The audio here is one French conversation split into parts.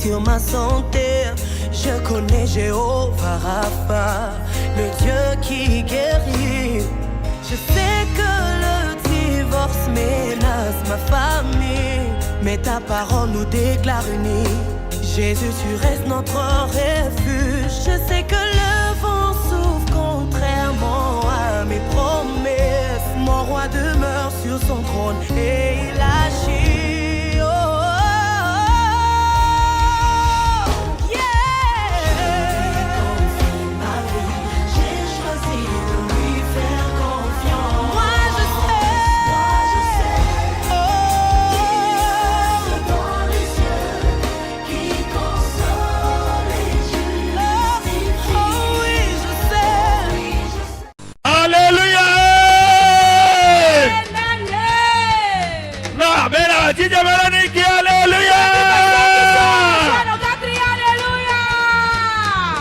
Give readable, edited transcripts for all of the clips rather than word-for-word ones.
sur ma santé. Je connais Jéhovah Rapha, le Dieu qui guérit. Je sais que le divorce menace ma famille, mais ta parole nous déclare unis. Jésus, tu restes notre refuge. Je sais que le vent souffle contrairement à mes promesses. Mon roi demeure sur son trône et il agit. Oh, oh, oh. Yeah. Confie ma vie, j'ai choisi de lui faire confiance. Moi je sais, oh, dans les cieux qui console et justifie. Oh, oui, je sais. Alléluia. Non, mais là, tu te mets qui alléluia.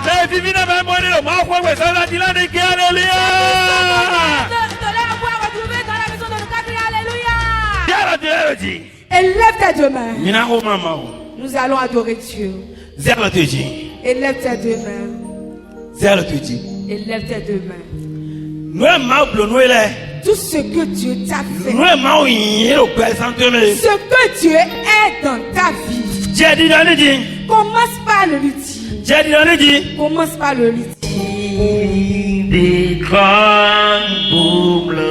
C'est divine même moi le ma foi ouais ça la dit là qui alléluia. Élève tes deux mains. Mina o mama. Nous allons adorer Dieu. Zerla teji. Élève tes deux mains. Zerla teji. Élève tes deux mains. Nous ma blo nous là. Tout ce que Dieu t'a fait. Nous ma o yin o présente me. Ce que Dieu est dans ta vie. J'ai dit dans le dit. Commence par le lui dire. J'ai dit dans le dit. Commence par le lui dire. Des grands boum le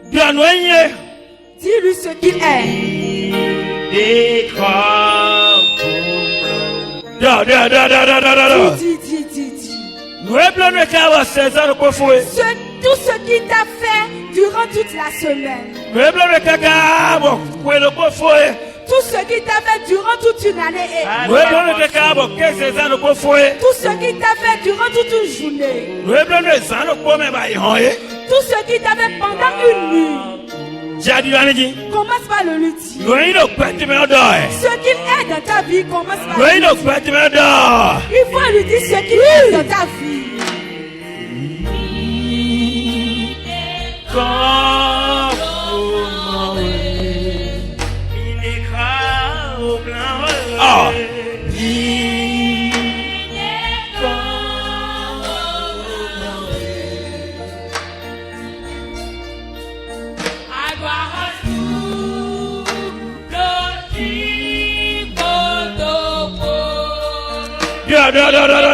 bien noyé. Dis-lui ce qu'il est. Des grands boum le Dis. nous eblanwe kawa César ko foué. Tout ce qu'il t'a fait durant toute la semaine. Nous eblanwe kaka bo ko le ko foué. Tout ce qu'il t'a fait durant toute une année. Nous eblanwe kaka bo ke César ko foué. Tout ce qu'il t'a fait durant toute une journée. Nous eblanwe zan ko me ba yoye. Tout ce qu'il t'a fait pendant une nuit. Jadi waniji. Commence par le lui dire. Nous ino kwati me odo. Ce qu'il est dans ta vie, commence par Nous le ino kwati me odo. Il faut lui dire ce qu'il est dans ta vie. Ah.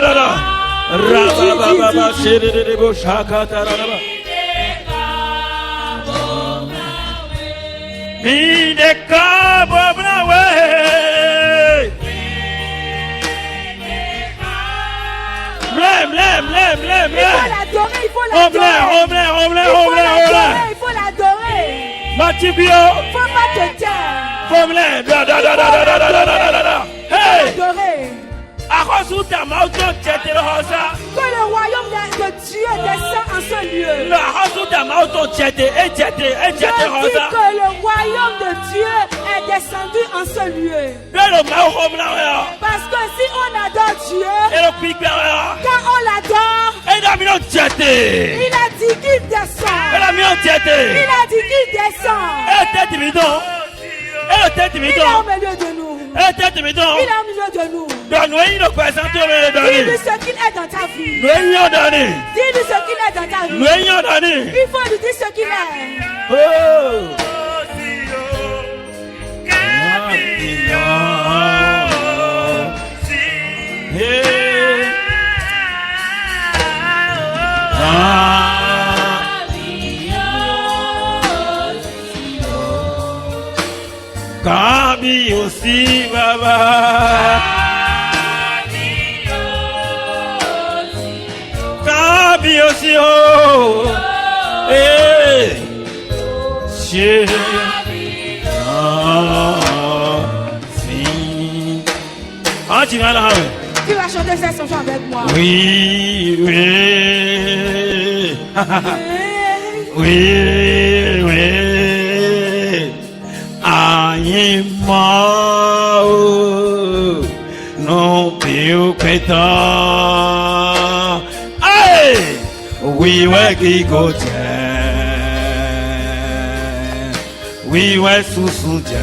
Da. Rababa shiri bo shakata rababa. Mide kabo brawe. Blem. Il faut l'adorer, il faut l'adorer. Il faut l'adorer. Matibio. Faut pas te taire. Blem. Da. Hey. Adorer. Akosuta mauto tete rosa. Que le royaume de Dieu descend en ce lieu. La akosuta mauto tete Je dis rosa. que le royaume de Dieu est descendu en ce lieu. Parce que si on adore Dieu, quand on l'adore, il a dit qu'il descend. Il a dit qu'il descend. Il est au milieu de nous. Il est au milieu de nous. Dis-lui ce qu'il est dans ta vie. Dis-lui ce qu'il est dans ta vie. Il faut lui dire ce qu'il est. Kabi aussi baba. Kabi aussi oh. Eh. Si. Ah tu vas là. Tu vas chanter cette chanson avec moi. Oui. Oui. Aïe, non plus pétant. Aïe, oui, ouais, qui côté. Oui, ouais, sous soutien.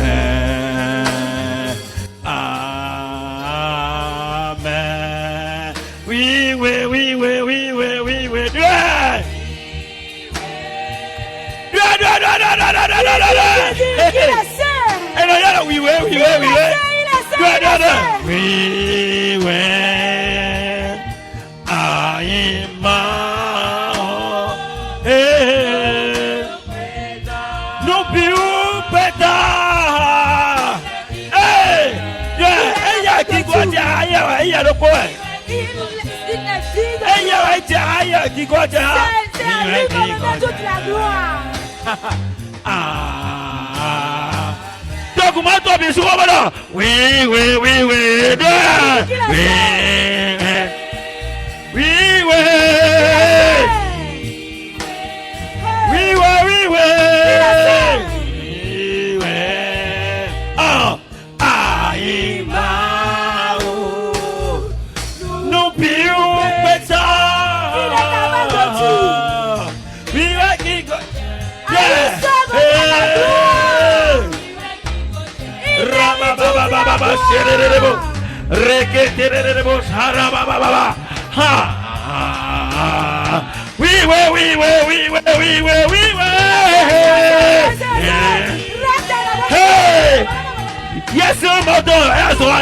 Yes,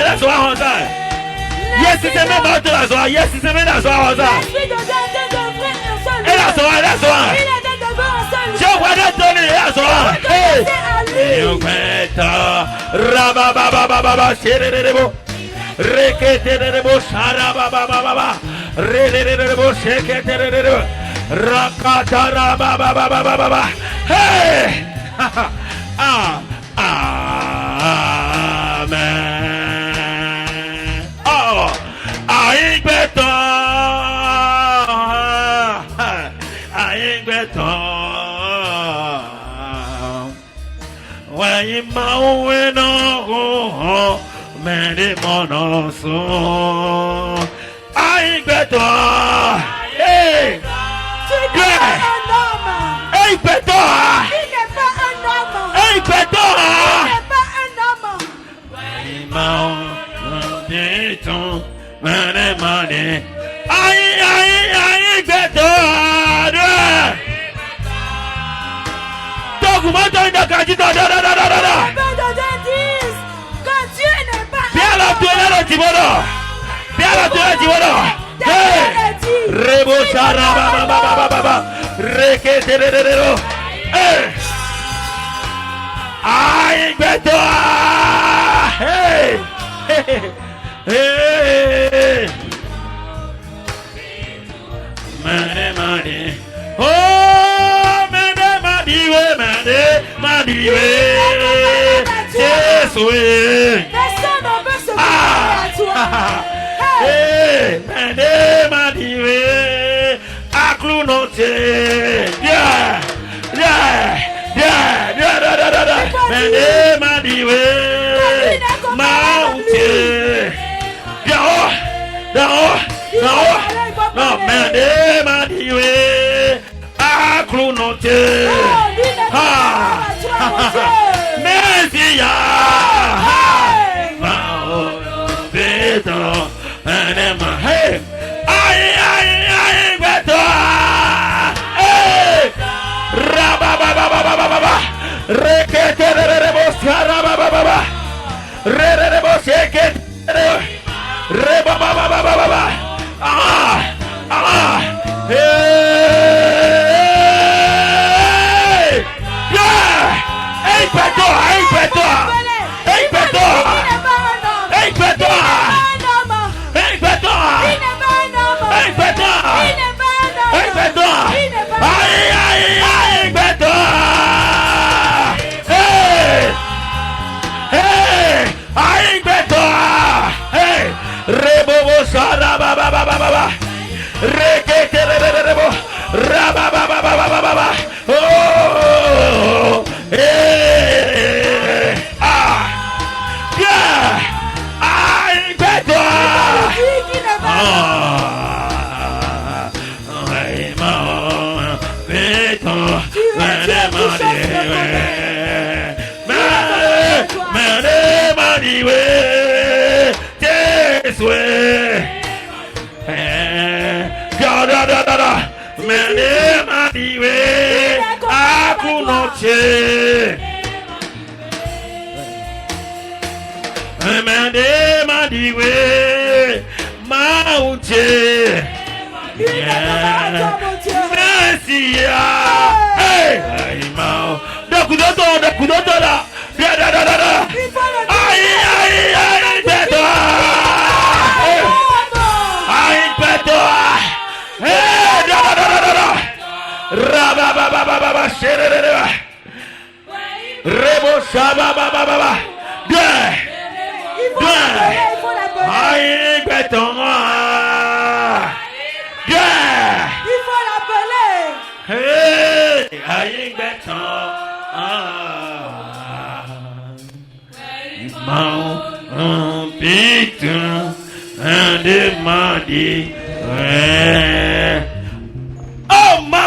that's what I'm saying. Yes, it's a member that's why. Yes, it's a member that's why. That's why. Je vois de donner, that's why. Hey, you better. Rabababababa, shedebo. Reketerebo, sharababababa. Redebo, sheketerebo. Rakatarababababa. Hey! Amen. Oh, I ain't better. I ain't better. When you moan on, man, it mono so. I ain't better. Hey, yeah. Hey, better. Hey, better. Money. I better. Donc, moi, dans une occasion, bien la toile, le timono. Bien la toile, le timono. Hey, Rebo Sharababa, Reketerero. Hey, I better. Hey, hey. Money. Oh, money. Yes, we. Personne ne veut se comparer à toi. Hey, money. Aklunote. Yeah. Money. Mountain. No, money. Aklunote. Messia. Hey, I better. Hey, Rabababababa, Reketerebo, Sarabababa, Rerebo, Sheket, Rebababababa. Hey, yeah, hey, better. Oh, hey, yeah, I'm better. Mende mandiwe akunoche. Mende mandiwe mauche. Merci. Hey, mao. Dokudoto la. Da. Aïe, beto. Aïe, beto. Hey, da. Rababa, sherere. Rebo shababa. Aïe, beto. Il faut l'appeler. Hey, aïe, beto. Mon putain, un demandé. Oh, ma.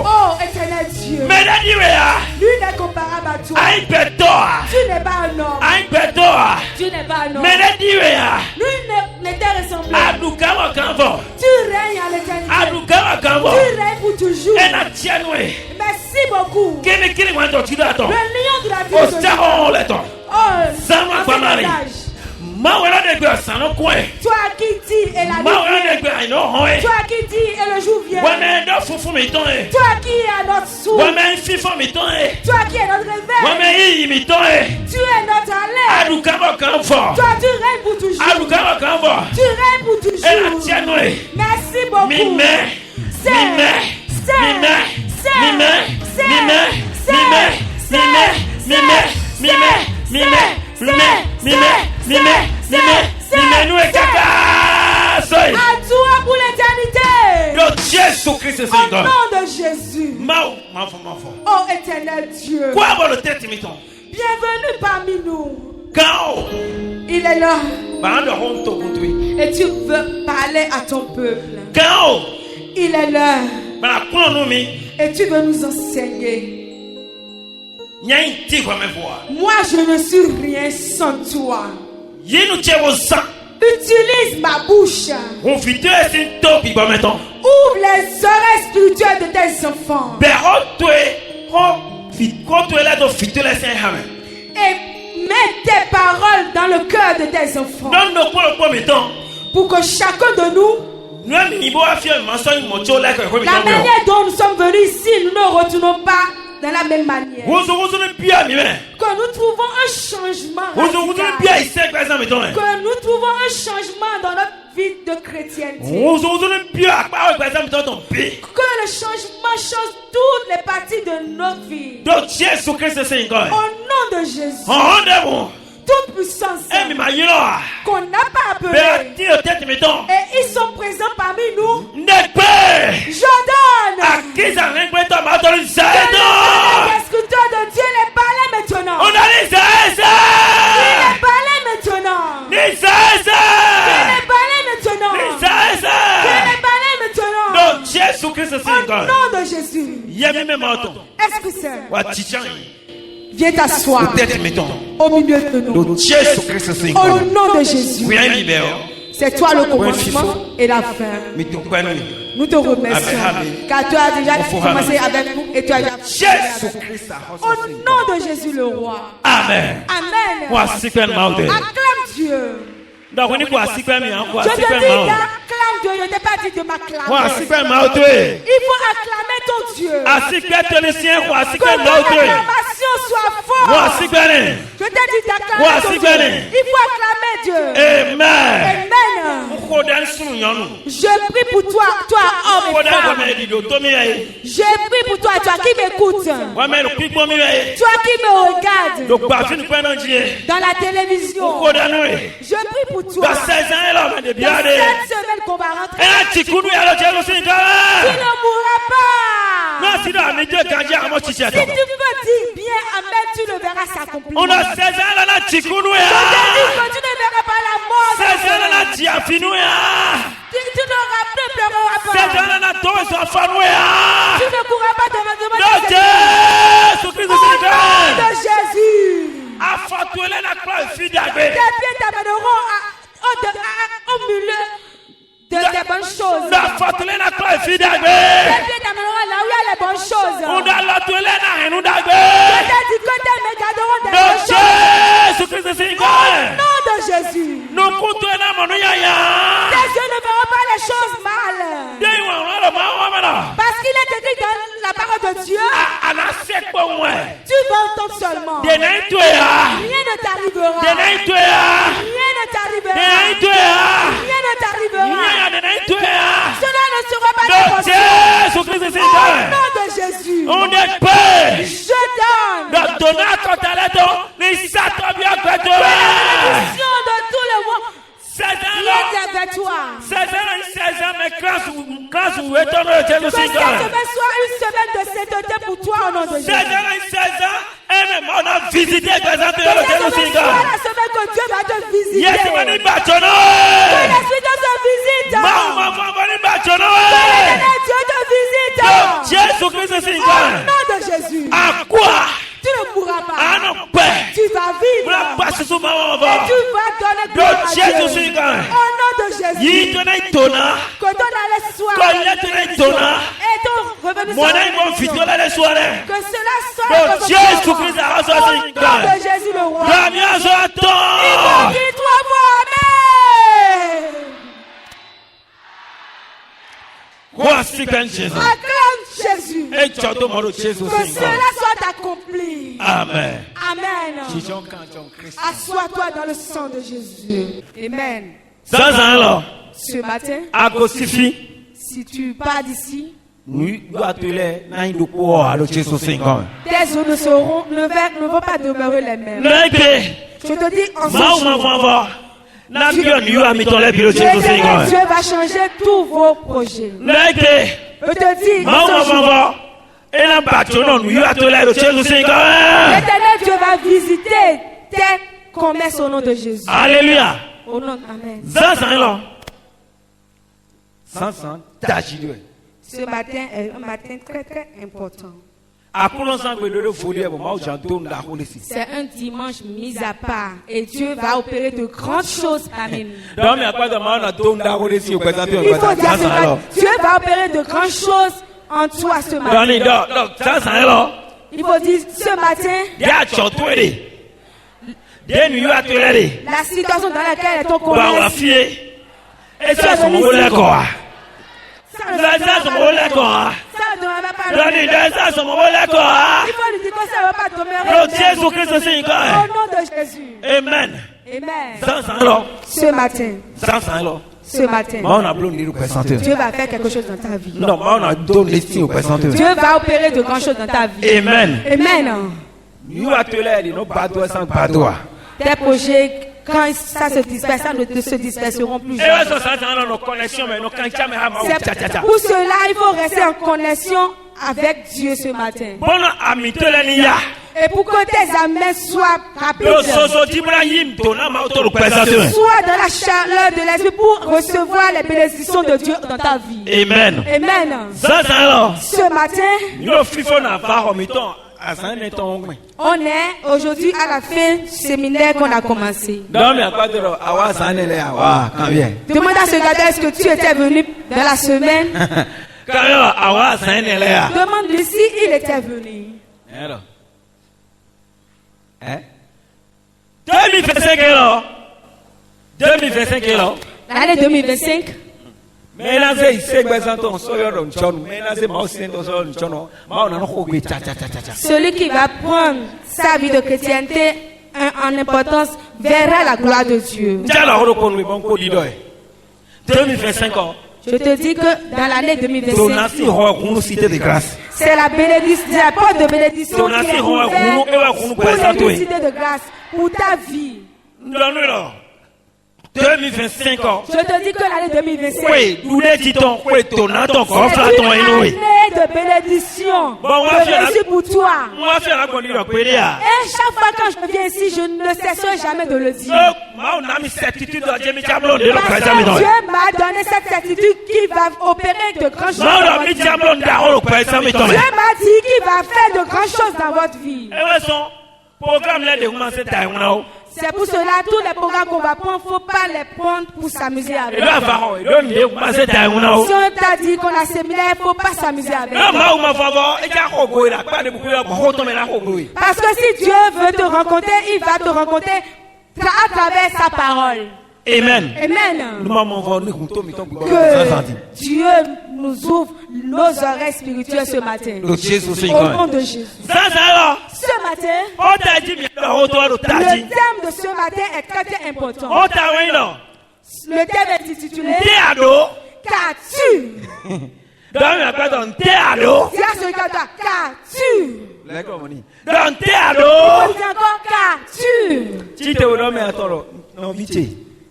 Oh, éternel Dieu. Mais lui n'est comparable à toi. Tu n'es pas un homme. Tu n'es pas un homme. Lui ne t'est ressemblé. Tu règnes à l'éternité. Tu règnes pour toujours. Merci beaucoup. Le lion de la tribu de Juda. Toi qui dis et la nuit vient. Toi qui dis et le jour vient. Toi qui es notre source. Toi qui es notre réveil. Tu es notre alerte. Toi tu règnes pour toujours. Tu règnes pour toujours. Merci beaucoup. À toi pour l'éternité. Au nom de Jésus. Oh éternel Dieu. Bienvenue parmi nous. Il est là. Et tu veux parler à ton peuple. Il est là. Et tu veux nous enseigner. Moi je ne suis rien sans toi. Utilise ma bouche. Ouvre les oreilles spirituelles de tes enfants. Et mets tes paroles dans le cœur de tes enfants. Pour que chacun de nous, la manière dont nous sommes venus ici, nous ne retournons pas de la même manière. Que nous trouvons un changement radical. Que nous trouvons un changement dans notre vie de chrétienté. Que le changement change toutes les parties de notre vie. Au nom de Jésus. Toute puissance qu'on n'a pas appelée. Et ils sont présents parmi nous. J'ordonne que les escriteurs de Dieu les parlent maintenant. Il les parle maintenant. Il les parle maintenant. Au nom de Jésus. Esprit Saint, viens t'asseoir au milieu de nous. Au nom de Jésus. C'est toi le commencement et la fin. Nous te remercions. Car tu as déjà commencé avec nous et tu as déjà au nom de Jésus le roi. Amen. Acclame Dieu. Je te dis acclame Dieu, je ne t'ai pas dit de m'acclamer. Il faut acclamer ton Dieu. Que ton acclamation soit forte. Je t'ai dit d'acclamer ton Dieu. Il faut acclamer Dieu. Amen. Je prie pour toi, homme et femme. Je prie pour toi qui m'écoutes. Toi qui me regardes dans la télévision. Je prie pour toi. Dans cette semaine qu'on va rentrer, tu ne mourras pas. Si tu veux dire bien Amen, tu le verras s'accomplir. Je te dis que tu ne verras pas la mort. Tu ne pleureras pas. Tu ne courras pas devant Dieu. Au nom de Jésus. Tes pieds t'amèneront au milieu de tes bonnes bonnes choses. Da fatule na kwa fi dagbe. Tes pieds t'amèneront là où il y a les bonnes choses. On da lotule na henu dagbe. Je t'ai dit que tes mains garderont des bonnes choses. Jésus Christ c'est Au nom de Jésus. Nous kutu na monu yaya. Tes yeux ne verront pas les choses mal. Parce qu'il est écrit dans la parole de Dieu. Tu vas entendre seulement. Rien ne t'arrivera. Rien ne t'arrivera. Rien ne t'arrivera. Cela ne sera pas impossible. Au nom de Jésus. Je donne. La bénédiction de tout le monde. 16 ans, avec toi. 16 ans, mais grâce où est ton Dieu, que cette semaine soit une semaine de sainteté pour toi au nom de Jésus. 16 ans, et même on a visité les soit la semaine que Dieu va te visiter. Yes, que l'Esprit de te visite. Que Dieu te visite. Au nom de Jésus. À quoi? Tu ne pourras pas. Tu vas vivre. Et tu vas donner gloire à Dieu. Au nom de Jésus. Que ton aller soit. Et ton revenu soit. Que cela soit. Au nom de Jésus le roi. Il dit 3 fois Amen. Acclame Jésus. Que cela soit accompli. Amen. Amen. Assois-toi dans le sang de Jésus. Amen. Ce matin, si tu pars d'ici, tes os ne vont pas demeurer les mêmes. Je te dis en ce jour, Dieu va changer tous vos projets. Je te dis en ce jour, l'Éternel Dieu va visiter tes commerces au nom de Jésus. Alléluia. Au nom Amen. Ce matin est un matin très très important. C'est un dimanche mis à part et Dieu va opérer de grandes choses parmi nous. Il faut dire que Dieu va opérer de grandes choses en toi ce matin. Il faut dire ce matin, la situation dans laquelle est ton commerce, il faut lui dire que ça ne va pas demeurer. Au nom de Jésus. Amen. Amen. Ce matin, Dieu va faire quelque chose dans ta vie. Dieu va opérer de grandes choses dans ta vie. Amen. Amen. Tes projets, quand ça se disperse, ça ne se disperseront plus jamais. Pour cela, il faut rester en connexion avec Dieu ce matin. Et pour que tes amens soient rapides, sois dans la chaleur de l'esprit pour recevoir les bénédictions de Dieu dans ta vie. Amen. Amen. Ce matin, on est aujourd'hui à la fin du séminaire qu'on a commencé. Demande à ce gars, est-ce que tu étais venu dans la semaine? Demande-lui si il était venu. 2025 L'année 2025. Celui qui va prendre sa vie de chrétienté en importance verra la gloire de Dieu. 2025 Je te dis que dans l'année 2025, c'est la bénédiction, la porte de bénédiction qui est ouverte pour les cité de grâce, pour ta vie. 2025 Je te dis que l'année 2025 c'est une année de bénédiction, de réussite pour toi. Et chaque fois quand je viens ici, je ne cesserai jamais de le dire. Parce que Dieu m'a donné cette certitude qui va opérer de grandes choses dans votre vie. Dieu m'a dit qu'il va faire de grandes choses dans votre vie. C'est pour cela tous les programmes qu'on va prendre, faut pas les prendre pour s'amuser avec. Si on t'a dit qu'on a séminaire, faut pas s'amuser avec. Parce que si Dieu veut te rencontrer, il va te rencontrer à travers sa parole. Amen. Amen. Que Dieu nous ouvre nos oreilles spirituelles ce matin. Au nom de Jésus. Ce matin, le thème de ce matin est très important. Le thème est intitulé Qu'as-tu? Qu'as-tu?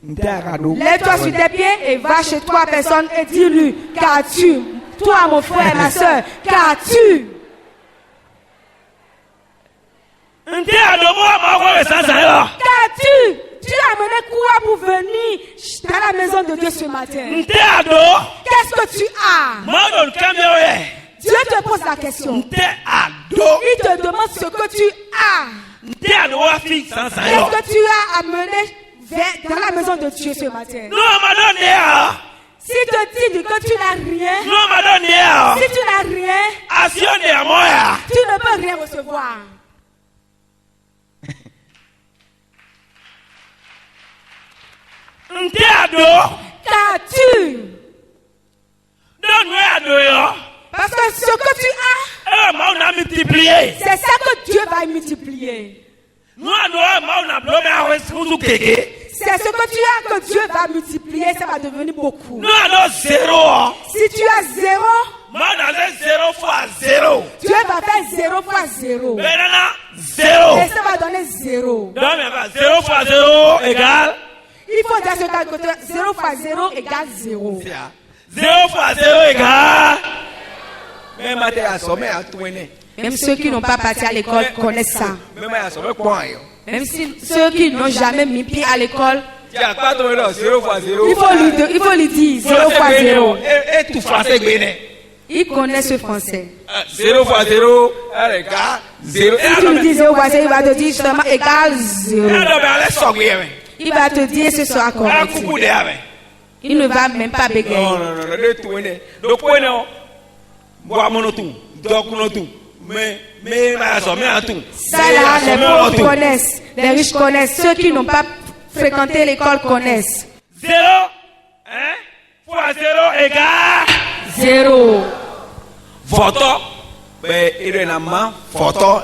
Lève-toi sur tes pieds et va chez trois personnes et dis-lui, qu'as-tu? Toi, mon frère, ma soeur, qu'as-tu? Qu'as-tu? Tu as amené quoi pour venir dans la maison de Dieu ce matin? Qu'est-ce que tu as? Dieu te pose la question. Il te demande ce que tu as. Qu'est-ce que tu as amené dans la maison de Dieu ce matin? Si te dit que tu n'as rien, si tu n'as rien, tu ne peux rien recevoir. Qu'as-tu? Parce que ce que tu as, c'est ça que Dieu va multiplier. C'est ce que tu as que Dieu va multiplier, ça va devenir beaucoup. Si tu as zéro, Dieu va faire 0 fois 0. Et ça va donner 0. 0 fois 0 égale. Il faut dire ce calculateur. 0 fois 0 égale 0. 0 fois 0 égale. Même ceux qui n'ont pas parti à l'école connaissent ça. Même si ceux qui n'ont jamais mis pied à l'école, il faut lui dire 0 fois 0. Il connaît ce français. 0 fois 0 égale 0. Si tu lui dis 0 fois 0, il va te dire seulement égale 0. Il va te dire ce sera correct. Il ne va même pas bégayer. Ça là, les pauvres connaissent, les riches connaissent, ceux qui n'ont pas fréquenté l'école connaissent. 0 fois 0 égale 0. Photo, il est photo,